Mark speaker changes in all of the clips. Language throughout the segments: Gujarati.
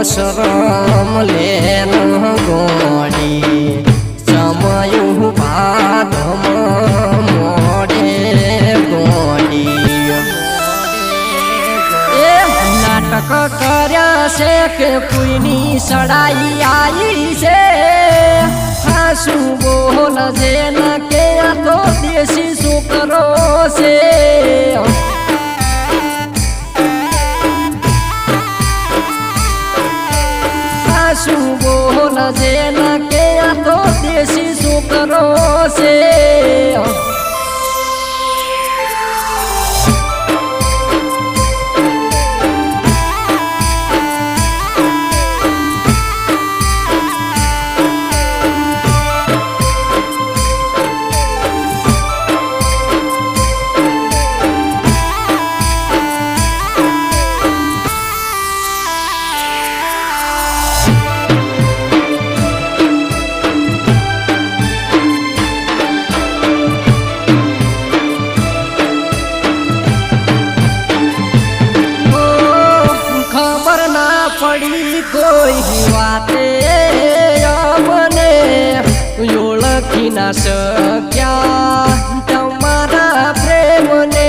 Speaker 1: શરમ લેન ગોડી સમયું બાદમ મોડે ગોડી એ નાટક કર્યા છે કે કોઈની સડાઈ આવી છે હાસુ બોલ જેન કે તો દેશી છોકરો છે શું બોલ જેન કે તો દેશી છોકરો છે પડી કોઈ વાતે અમને ઓળખી ના શક્યા તમારા પ્રેમને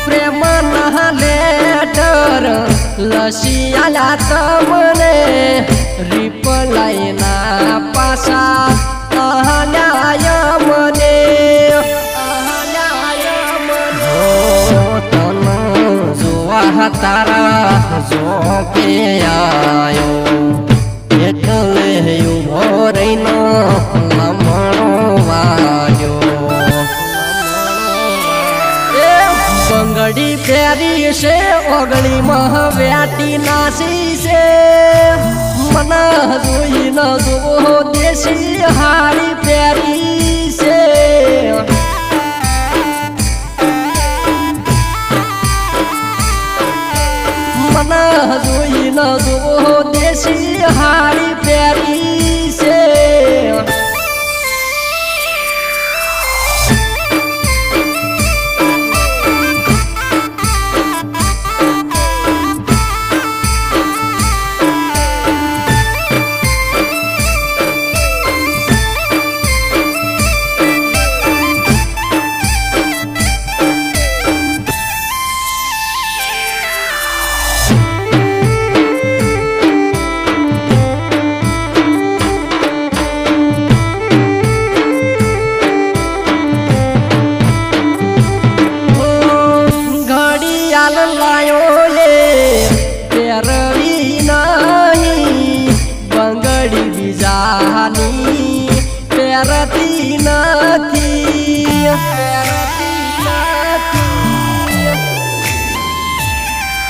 Speaker 1: પ્રેમ ના લેટર લસી આલા તમને રિપ્લાય ના પાસા અન્યાય મને તારા જો કે આયો એટલે ઉભો રહીનો લમણો વાગ્યો બંગડી પહેરી છે ઓગળી મહવ્યાટી નાસી છે મને જોઈ ન જોવો દેશી હાડી પહેરી છે જોઈ ન જોવો દેશી હાડી પહેરી છે પહેરતી નથી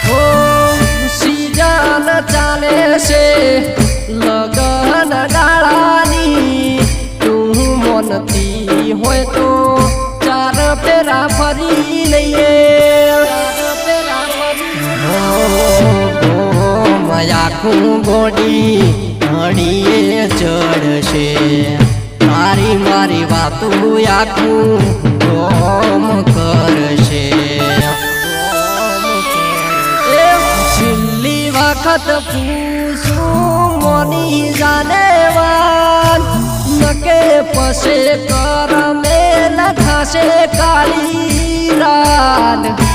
Speaker 1: હો સીઝન ચાલે છે લગન ગાળાની તું મનતી હોય તો ચાર પેરા ફરી લઈએ આખું ગોડી ઘડીએ ચડશે મારી મારી વાતું આખું ગોમ કરશે છેલ્લી વખત પૂછું મોની જાનેવાન નકે પસે કર મેલ થશે કાળી રાત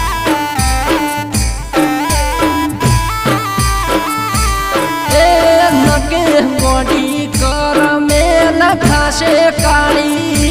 Speaker 1: થશે કાળી